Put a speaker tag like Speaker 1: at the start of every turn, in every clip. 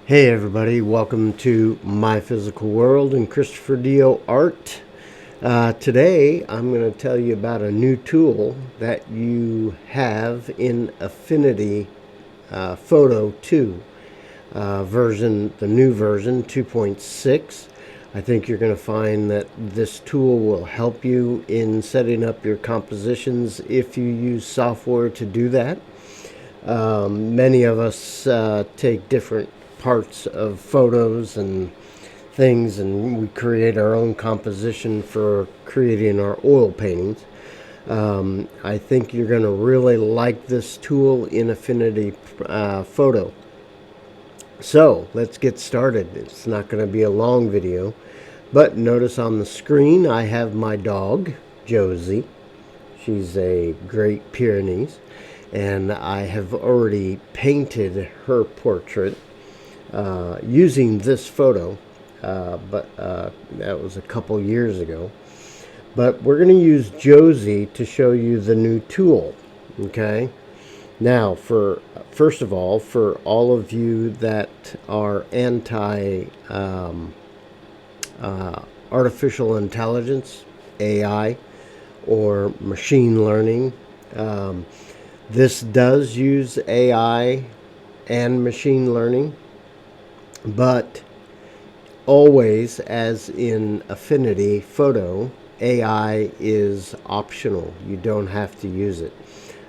Speaker 1: Hey everybody, welcome to My Physical World and Christopher Dio Art. Today I'm going to tell you about a new tool that you have in Affinity Photo 2 the new version 2.6. I think you're going to find that this tool will help you in setting up your compositions if you use software to do that. Many of us take different parts of photos and things, and we create our own composition for creating our oil paintings. I think you're going to really like this tool in Affinity Photo. So let's get started. It's not going to be a long video, but notice on the screen I have my dog, Josie. She's a Great Pyrenees, and I have already painted her portrait using this photo, but that was a couple years ago. But we're going to use Josie to show you the new tool. Okay. Now, first of all, for all of you that are anti artificial intelligence, AI, or machine learning, this does use AI and machine learning, but always, as in Affinity Photo, AI is optional. You don't have to use it.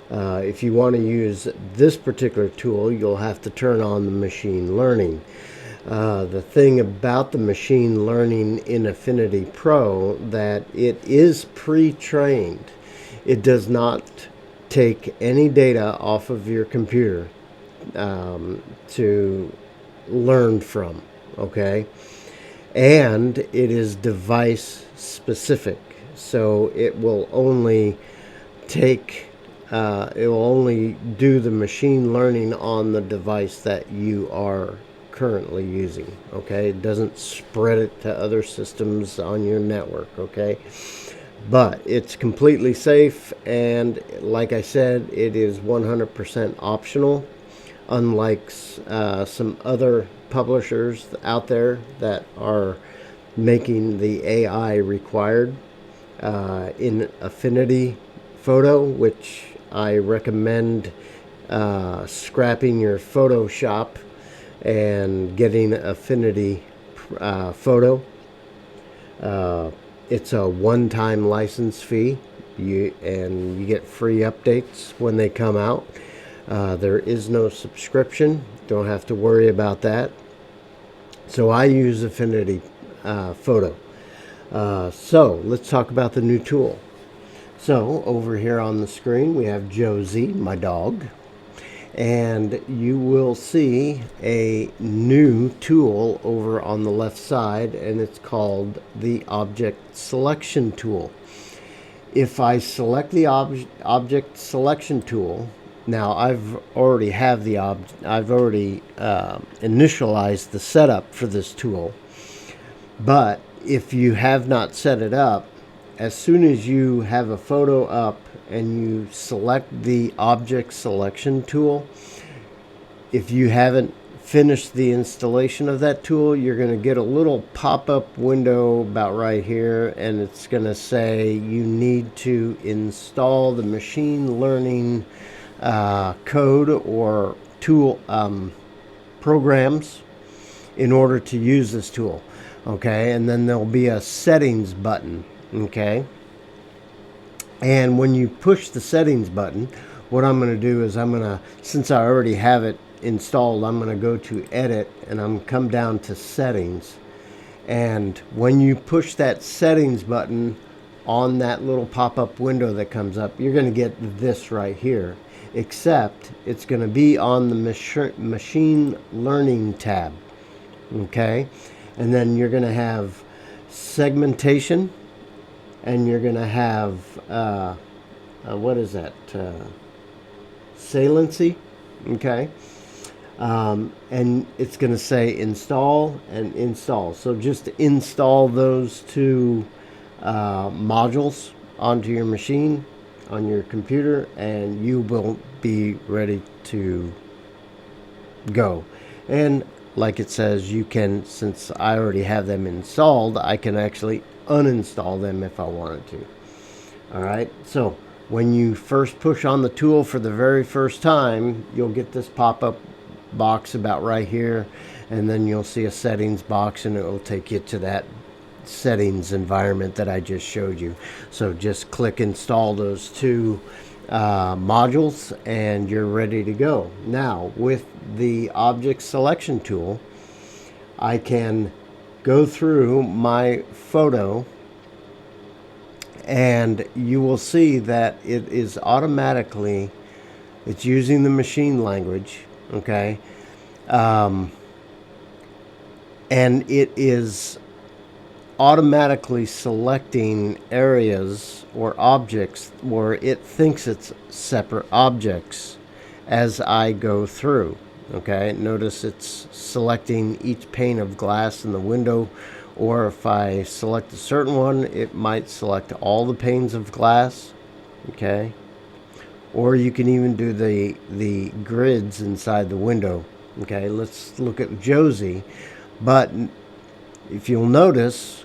Speaker 1: If you want to use this particular tool, you'll have to turn on the machine learning. The thing about the machine learning in Affinity Pro, that it is pre-trained. It does not take any data off of your computer to learn from, okay? And it is device specific, so it will only do the machine learning on the device that you are currently using, okay? It doesn't spread it to other systems on your network, okay? But it's completely safe, and like I said, it is 100% optional, unlike some other publishers out there that are making the AI required in Affinity Photo, which I recommend scrapping your Photoshop and getting Affinity Photo. It's a one-time license fee, and you get free updates when they come out. There is no subscription. Don't have to worry about that. So I use Affinity Photo. So let's talk about the new tool. So over here on the screen we have Josie, my dog, and you will see a new tool over on the left side, and it's called the Object Selection Tool. If I select the Object Selection Tool, now I've already initialized the setup for this tool, but if you have not set it up, as soon as you have a photo up and you select the Object Selection Tool, if you haven't finished the installation of that tool, you're going to get a little pop-up window about right here, and it's going to say you need to install the machine learning code or tool programs in order to use this tool. Okay, and then there'll be a settings button. Okay, and when you push the settings button, what I'm going to do is since I already have it installed, I'm going to go to edit, and I'm come down to settings. And when you push that settings button on that little pop-up window that comes up, you're going to get this right here, except it's going to be on the machine learning tab. Okay, and then you're going to have segmentation, and you're going to have what is that, saliency. Okay, and it's going to say install and install. So just install those two modules onto your machine, on your computer, and you will be ready to go. And like it says, you can, since I already have them installed, I can actually uninstall them if I wanted to. All right, so when you first push on the tool for the very first time, you'll get this pop-up box about right here, and then you'll see a settings box, and it will take you to that settings environment that I just showed you. So just click install those two modules, and you're ready to go. Now, with the object selection tool, I can go through my photo, and you will see that it is automatically, it's using the machine language, okay, and it is automatically selecting areas or objects where it thinks it's separate objects as I go through. Okay, notice it's selecting each pane of glass in the window, or if I select a certain one, it might select all the panes of glass. Okay, or you can even do the grids inside the window. Okay, let's look at Josie. But if you'll notice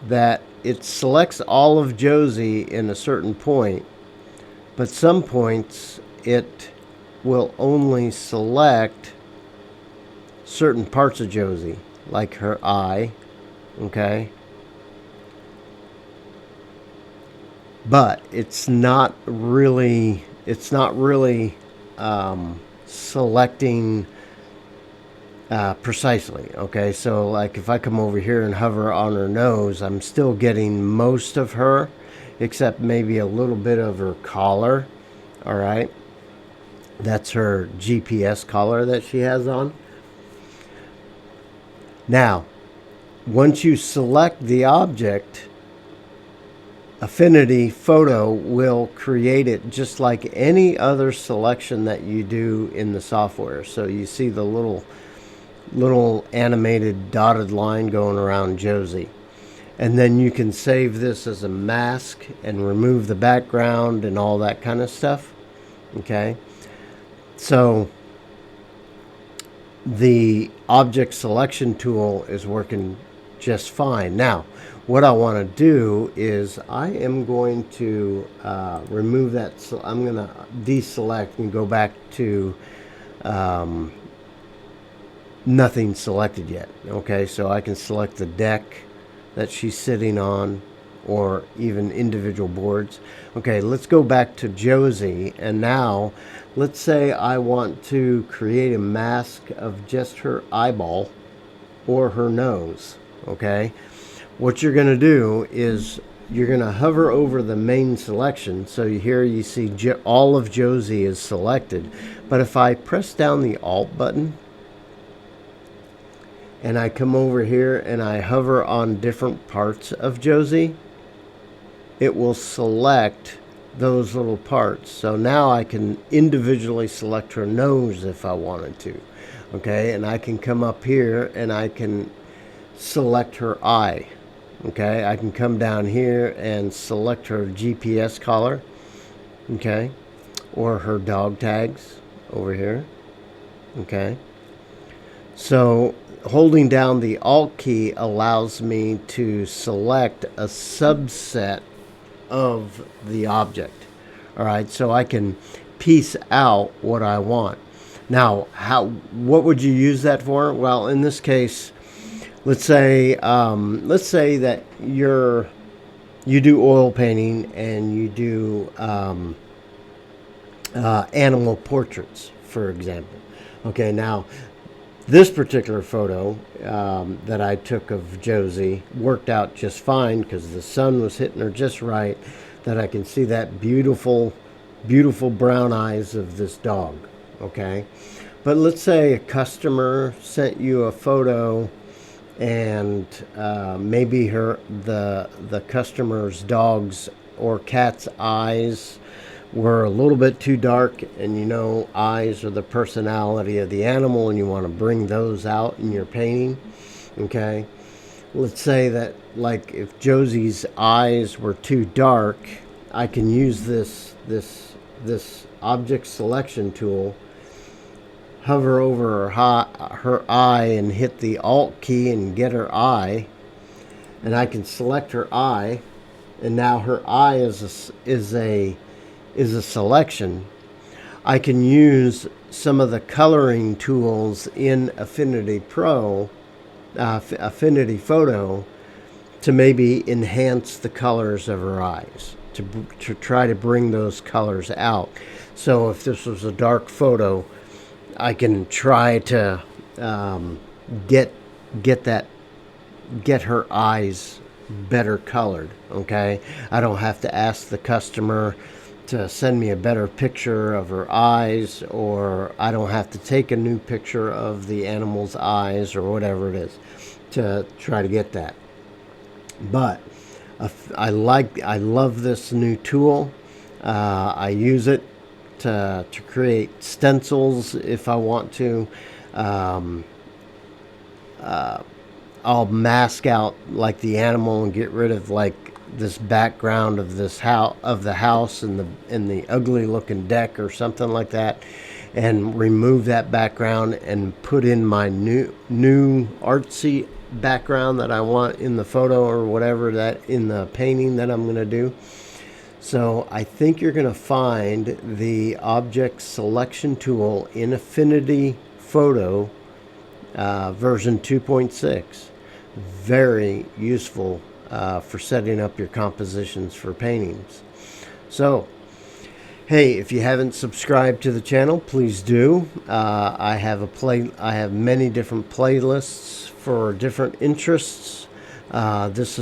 Speaker 1: that it selects all of Josie in a certain point, but some points it will only select certain parts of Josie, like her eye, okay? But it's not really selecting precisely. Okay, so like if I come over here and hover on her nose, I'm still getting most of her, except maybe a little bit of her collar. All right, that's her GPS collar that she has on. Now, once you select the object, Affinity Photo will create it just like any other selection that you do in the software. So you see the little animated dotted line going around Josie, and then you can save this as a mask and remove the background and all that kind of stuff. Okay, so the object selection tool is working just fine. Now, what I want to do is I am going to remove that. So I'm going to deselect and go back to nothing selected yet. Okay, so I can select the deck that she's sitting on, or even individual boards. Okay, let's go back to Josie, and now let's say I want to create a mask of just her eyeball or her nose. Okay, what you're going to do is you're going to hover over the main selection. So here you see all of Josie is selected, but if I press down the Alt button and I come over here and I hover on different parts of Josie, it will select those little parts. So now I can individually select her nose if I wanted to. Okay, and I can come up here and I can select her eye. Okay, I can come down here and select her GPS collar. Okay, or her dog tags over here. Okay, so holding down the Alt key allows me to select a subset of the object. All right, so I can piece out what I want. Now, what would you use that for? Well, in this case, let's say that you do oil painting and you do animal portraits, for example. Okay, now this particular photo that I took of Josie worked out just fine because the sun was hitting her just right, that I can see that beautiful, beautiful brown eyes of this dog. Okay, but let's say a customer sent you a photo, and maybe the customer's dog's or cat's eyes were a little bit too dark, and you know eyes are the personality of the animal and you want to bring those out in your painting. Okay, let's say that like if Josie's eyes were too dark, I can use this object selection tool, hover over her eye and hit the Alt key and get her eye, and I can select her eye, and now her eye is a selection. I can use some of the coloring tools in Affinity Photo, to maybe enhance the colors of her eyes, to try to bring those colors out. So if this was a dark photo, I can try to get her eyes better colored. Okay, I don't have to ask the customer to send me a better picture of her eyes, or I don't have to take a new picture of the animal's eyes, or whatever it is, to try to get that. But I love this new tool. I use it to create stencils if I want to. I'll mask out like the animal and get rid of like this background of the house and the ugly looking deck or something like that, and remove that background and put in my new artsy background that I want in the photo, or whatever, that in the painting that I'm going to do. So I think you're going to find the object selection tool in Affinity Photo version 2.6 very useful for setting up your compositions for paintings. So hey, if you haven't subscribed to the channel, please do. I have many different playlists for different interests. This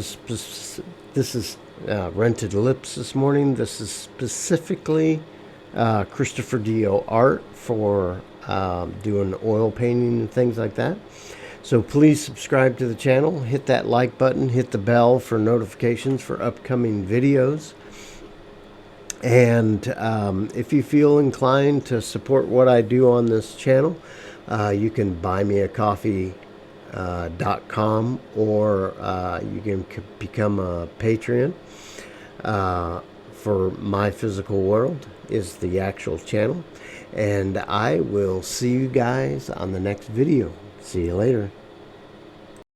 Speaker 1: is Rented Lips this morning. This is specifically Christopher Dio art for doing oil painting and things like that. So please subscribe to the channel, hit that like button, hit the bell for notifications for upcoming videos. And if you feel inclined to support what I do on this channel, you can buymeacoffee.com, or you can become a Patreon. For My Physical World is the actual channel. And I will see you guys on the next video. See you later.